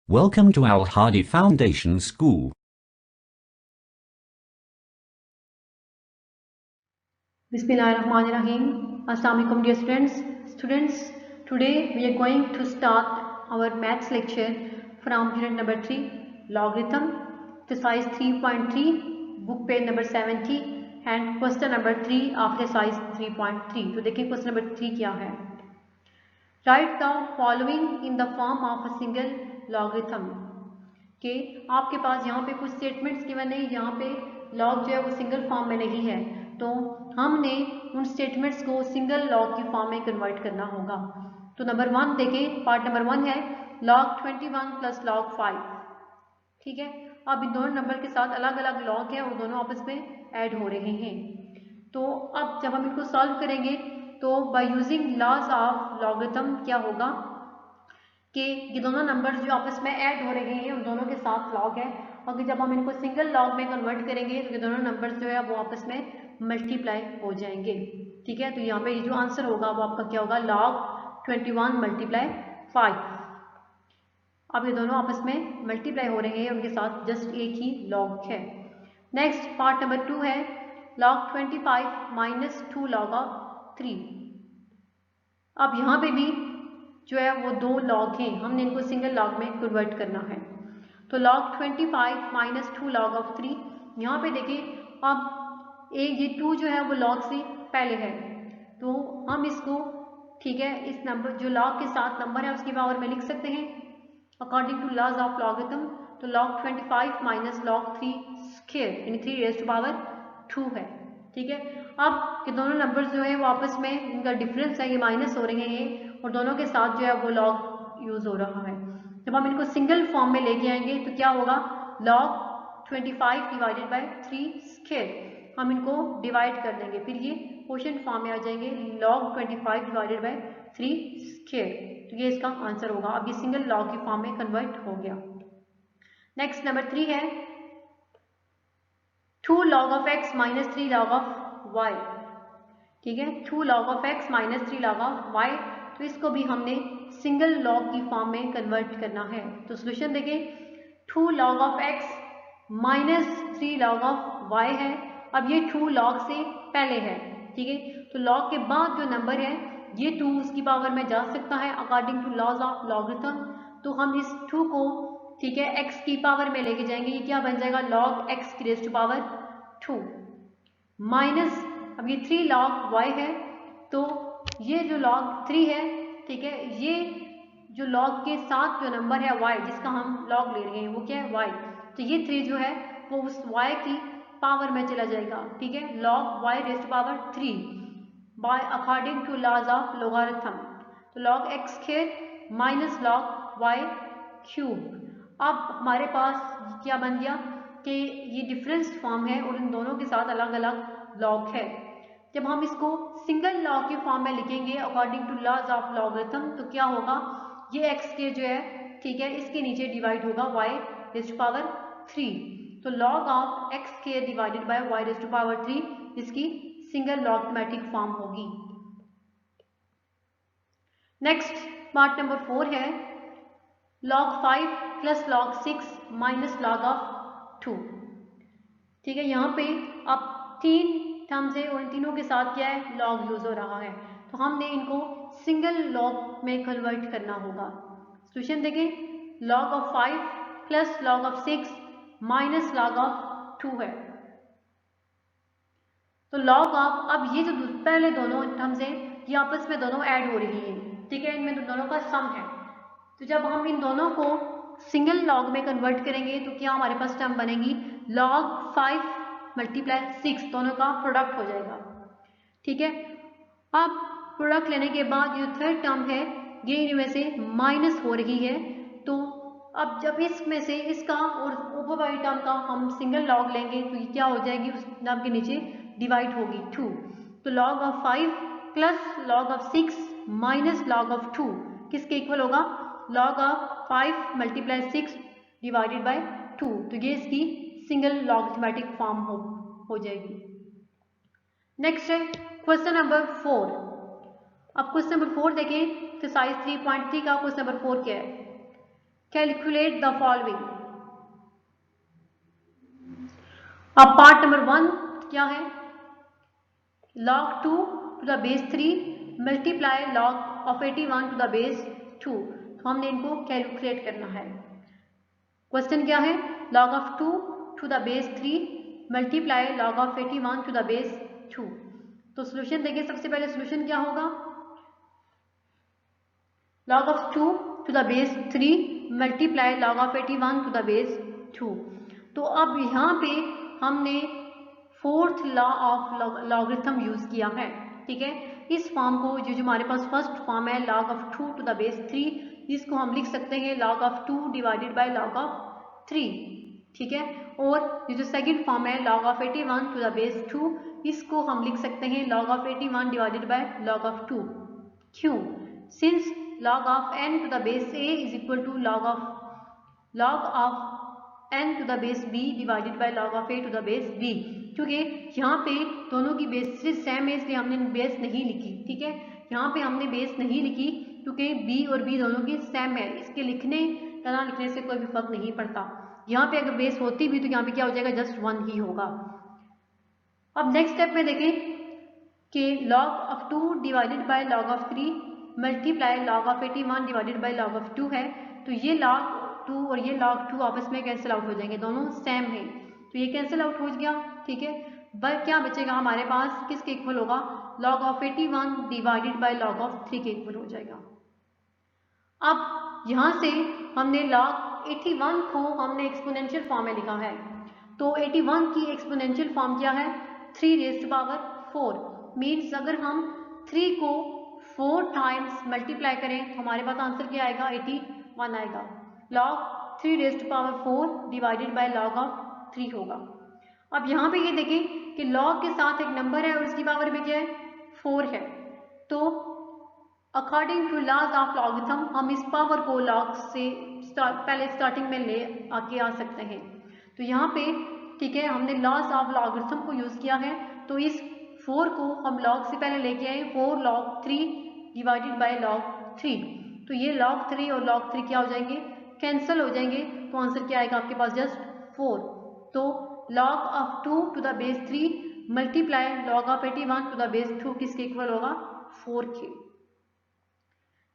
Welcome to Al Hadi Foundation School. Bismillahirrahmanirrahim. Assalamu alaikum dear students. Today we are going to start our maths lecture from unit number 3, logarithm, exercise 3.3, book page number 70 and question number 3 of exercise 3.3. तो देखिए question number 3 क्या है. Write the following in the form of a single logarithm. के आपके पास यहाँ पे कुछ statements given है, यहाँ पे लॉग जो है वो सिंगल फॉर्म में नहीं है, तो हमने उन स्टेटमेंट्स को सिंगल लॉग की फॉर्म में कन्वर्ट करना होगा. तो नंबर 1 देखें, पार्ट नंबर 1 है log 21 प्लस log 5. ठीक है, अब इन दोनों नंबर के साथ अलग अलग लॉग है और दोनों आपस में ऐड हो रहे हैं. तो अब जब हम इनको सॉल्व करेंगे तो by using laws of logarithm क्या होगा कि ये दोनों नंबर्स जो आपस में ऐड हो रहे हैं उन दोनों के साथ लॉग है, और जब हम इनको सिंगल लॉग में कन्वर्ट करेंगे तो ये दोनों नंबर्स जो है वो आपस में मल्टीप्लाई हो जाएंगे. ठीक है, तो यहाँ पे ये जो आंसर होगा वो आपका क्या होगा, log 21 मल्टीप्लाई 5. अब ये दोनों आपस में मल्टीप्लाई हो रहे हैं, उनके साथ जस्ट एक ही लॉग है. नेक्स्ट पार्ट नंबर 2 है log 25 माइनस 2 log ऑफ 3. अब यहाँ पे भी जो है वो दो लॉग हैं, हमने इनको सिंगल लॉग में कन्वर्ट करना है. तो log 25 माइनस 2 log ऑफ 3, यहाँ पे देखिए अब ये 2 जो है वो log से पहले है, तो हम इसको ठीक है इस नंबर जो log के साथ नंबर है उसकी पावर में लिख सकते हैं according to laws of logarithm. तो log 25 माइनस log 3 स्क्वायर यानी 3 रेज़ टू पावर 2 है. ठीक है, अब ये दोनों नंबर्स जो है वो आपस में इनका डिफरेंस है, ये माइनस हो रहे हैं और दोनों के साथ जो है वो लॉग यूज हो रहा है. जब हम इनको सिंगल फॉर्म में लेके आएंगे तो क्या होगा, log 25 डिवाइडेड बाय 3 स्क्वायर. हम इनको डिवाइड कर देंगे, फिर ये क्वोशिएंट फॉर्म में आ जाएंगे log 25 डिवाइडेड बाय 3 स्क्वायर. तो ये इसका आंसर होगा. अब ये सिंगल लॉग की फॉर्म में कन्वर्ट हो गया. नेक्स्ट नंबर 3 है 2 log of x minus 3 log of y. ठीक है, 2 log of x minus 3 log of y. तो इसको भी हमने सिंगल लॉग की फॉर्म में कन्वर्ट करना है. तो सोल्यूशन देखें, 2 log of x minus 3 log of y है. अब ये 2 log से पहले है. ठीक है, तो log के बाद जो नंबर है ये 2 उसकी पावर में जा सकता है according to laws of logarithm. तो हम इस 2 को ठीक है x की पावर में लेके जाएंगे, ये क्या बन जाएगा log x की रेज़ टू पावर 2 माइनस अब ये 3 log y है, तो ये जो log 3 है ठीक है, ये जो log के साथ जो नंबर है y जिसका हम log ले रहे हैं वो क्या है y. तो ये 3 जो है वो उस y की पावर में चला जाएगा. ठीक है, log y raise to power 3 by according to laws of logarithm. तो log x square minus log y cube. अब हमारे पास क्या बन गया कि ये डिफरेंस फॉर्म है और इन दोनों के साथ अलग अलग लॉग है. जब हम इसको सिंगल लॉग की फॉर्म में लिखेंगे according to laws of logarithm तो क्या होगा, ये x के जो है ठीक है इसके नीचे डिवाइड होगा y रेज़ टू पावर 3. तो log of x square divided by y raise to power 3 इसकी सिंगल लॉगरिथमेटिक फॉर्म होगी. नेक्स्ट पार्ट नंबर 4 है log 5 plus log 6 minus log of 2. ठीक है, यहाँ पे अब 3 टर्म्स है और इन तीनों के साथ क्या है log यूज हो रहा है, तो हमने इनको सिंगल log में कन्वर्ट करना होगा. सोल्यूशन देखें, log of 5 plus log of 6 minus log of 2 है. तो log ऑफ अब ये जो पहले दोनों टर्म्स हैं ये आपस में दोनों ऐड हो रही हैं. ठीक है, इनमें दोनों का सम है. तो जब हम इन दोनों को सिंगल लॉग में कन्वर्ट करेंगे तो क्या हमारे पास टर्म बनेगी log 5 मल्टीप्लाई 6, दोनों का प्रोडक्ट हो जाएगा. ठीक है, अब प्रोडक्ट लेने के बाद जो थर्ड टर्म है ये इनमें से माइनस हो रही है. तो अब जब इसमें से इसका और ऊपर वाली टर्म का हम सिंगल लॉग लेंगे तो ये क्या हो जाएगी, उस टर्म के नीचे डिवाइड होगी 2. तो log of 5 plus log of 6 minus log of 2 किसके इक्वल होगा, log of 5 multiply 6 divided by 2. तो ये इसकी सिंगल लॉगरिथमेटिक फॉर्म हो जाएगी. नेक्स्ट है क्वेश्चन नंबर 4. अब क्वेश्चन नंबर 4 देखें, एक्सरसाइज 3.3 का क्वेश्चन नंबर 4 क्या है. Calculate the following. अब पार्ट नंबर 1 क्या है, log 2 to the base 3 multiply log of 81 to the base 2। तो हमने इनको कैलकुलेट करना है। क्वेश्चन क्या है, log of 2 to the base 3 multiply log of 81 to the base 2। तो सोल्यूशन देखिए, सबसे पहले सोल्यूशन क्या होगा, log of 2 to the base 3 multiply log of 81 to the base 2। तो अब यहाँ पे हमने fourth law of logarithm use किया है, ठीक है। इस फॉर्म को जो हमारे पास फर्स्ट फॉर्म है log of 2 to the base 3, इसको हम लिख सकते हैं log of 2 divided by log of 3, ठीक है। और ये जो सेकंड फॉर्म है log of 81 to the base 2, इसको हम लिख सकते हैं log of 81 divided by log of 2। क्यों, since log of n to the base a is equal to log of n to the base b divided by log of a to the base b। क्योंकि यहाँ पे दोनों की basis same है, इसलिए हमने base नहीं लिखी, ठीक है। यहाँ पे हमने बेस नहीं लिखी क्योंकि b और b दोनों की सेम है, इसके लिखने या ना लिखने से कोई भी फर्क नहीं पड़ता। यहाँ पे अगर बेस होती भी तो यहाँ पे क्या हो जाएगा, जस्ट 1 ही होगा। अब नेक्स्ट स्टेप में देखें कि log of 2 divided by log of 3 multiply log of 81 divided by log of 2 है। तो ये log 2 और ये log 2 आपस में कैंसिल आउट हो जाएंगे, दोनों सेम है, तो ये कैंसिल आउट हो गया, ठीक है। बट क्या बचेगा हमारे पास, किसके इक्वल होगा, log of 81 divided by log of 3 के इक्वल हो जाएगा। अब यहाँ से हमने log 81 को हमने एक्सपोनेंशियल फॉर्म में लिखा है, तो 81 की एक्सपोनेंशियल फॉर्म क्या है, 3 रेज़ टू पावर 4। मीन्स अगर हम 3 को 4 टाइम्स मल्टीप्लाई करें तो हमारे पास आंसर क्या आएगा, 81 आएगा। log 3 raise to power 4 divided by log of 3 होगा। अब यहाँ पे ये देखें कि log के साथ एक नंबर है और इसकी पावर में क्या है, 4 है। तो according to laws of logarithm हम इस पावर को log से पहले स्टार्टिंग में ले आके आ सकते हैं। तो यहाँ पे ठीक है, हमने लॉज ऑफ लॉगरिथम को यूज किया है, तो इस 4 को हम log से पहले लेके आए, 4 log 3 डिवाइडेड बाय log 3। तो ये log 3 और log 3 क्या हो जाएंगे, कैंसिल हो जाएंगे, तो आंसर क्या आएगा आपके पास, जस्ट 4। तो log of 2 to the base 3 multiply log of 81 to the base 2 किसके इक्वल होगा, 4 के।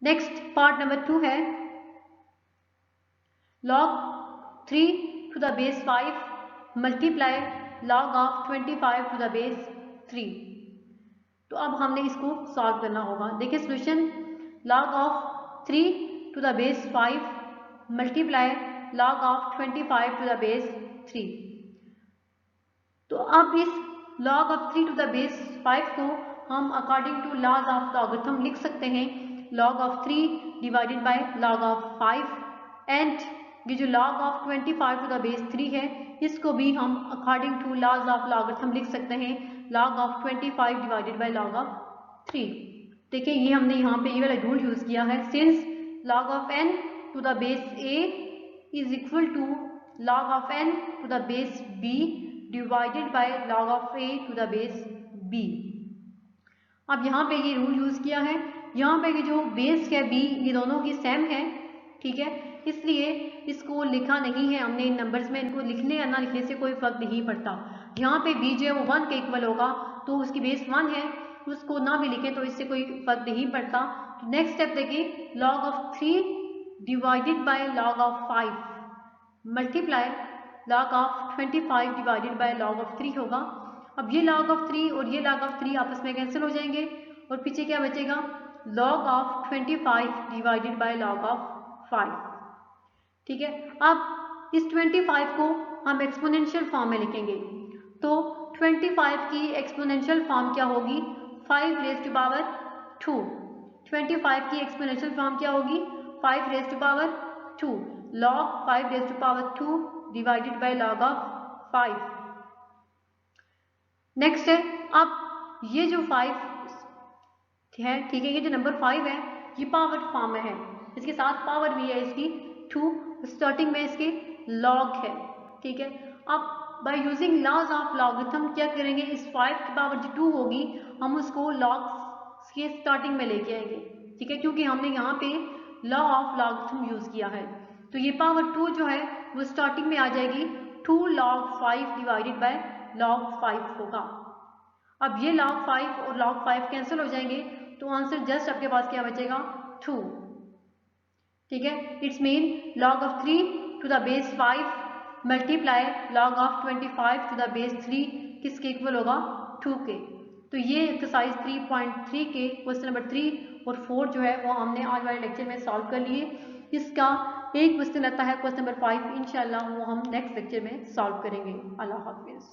नेक्स्ट पार्ट नंबर 2 है log 3 to the base 5 multiply log of 25 to the base 3। तो अब हमने इसको सॉल्व करना होगा। देखिए solution, log of 3 to the base 5 multiply log of 25 to the base 3। तो अब इस log of 3 to the base 5 को हम according to laws of logarithm लिख सकते हैं log of 3 divided by log of 5, and ये जो log of 25 to the base 3 है, इसको भी हम according to laws of logarithm लिख सकते हैं log of 25 divided by log of 3। देखिए ये हमने यहाँ पे ये वाला रूल यूज किया है, since log of n to the base a is equal to log of n to the base b divided by log of a to the base b। अब यहाँ पे ये रूल यूज किया है, यहाँ पे जो बेस है b, ये दोनों की सेम है, ठीक है, इसलिए इसको लिखा नहीं है हमने इन नंबर्स में, इनको लिखने या ना लिखने से कोई फर्क नहीं पड़ता। यहाँ पे b जो है वो 1 के इक्वल होगा, तो उसकी बेस 1 है, उसको ना भी लिखें तो इससे कोई फर्क नहीं पड़ता। तो नेक्स्ट स्टेप देखिए, log of 3 divided by log of 5 multiply log of 25 divided by log of 3 होगा। अब ये log of 3 और ये log of 3 आपस में कैंसिल हो जाएंगे और पीछे क्या बचेगा, log of 25 divided by log of 5, ठीक है। अब इस 25 को हम एक्सपोनेंशियल फॉर्म में लिखेंगे, तो 25 की एक्सपोनेंशियल फॉर्म क्या होगी, 5 रेज़ टू पावर 2। 25 की एक्सपोनेंशियल फॉर्म क्या होगी, 5 raise to power 2 log 5 raise to power 2 divided by log of 5। Next है, अब ये जो 5 है, ठीक है, ये जो नंबर 5 है ये पावर फॉर्म में है, इसके साथ पावर भी है इसकी 2, स्टार्टिंग में इसके log है, ठीक है। अब by using laws of logarithm क्या करेंगे, इस 5 की पावर जो 2 होगी हम उसको log के स्टार्टिंग में लेके आएंगे, ठीक है, क्योंकि हमने यहाँ पे लॉ ऑफ लॉगरिथम यूज किया है। तो ये पावर 2 जो है वो स्टार्टिंग में आ जाएगी 2 log 5 डिवाइडेड बाय log 5 होगा। अब ये log 5 और log 5 कैंसिल हो जाएंगे, तो आंसर जस्ट आपके पास क्या बचेगा 2। ठीक है, it's mean log of 3 to the base 5 multiply log of 25 to the base 3 किसके इक्वल होगा 2 के। तो ये एक्सरसाइज 3.3 के क्वेश्चन नंबर 3 और 4 जो है वो हमने आज वाले लेक्चर में सॉल्व कर लिए। इसका एक क्वेश्चन रहता है क्वेश्चन नंबर 5, इंशाल्लाह वो हम नेक्स्ट लेक्चर में सॉल्व करेंगे। अल्लाह हाफिज।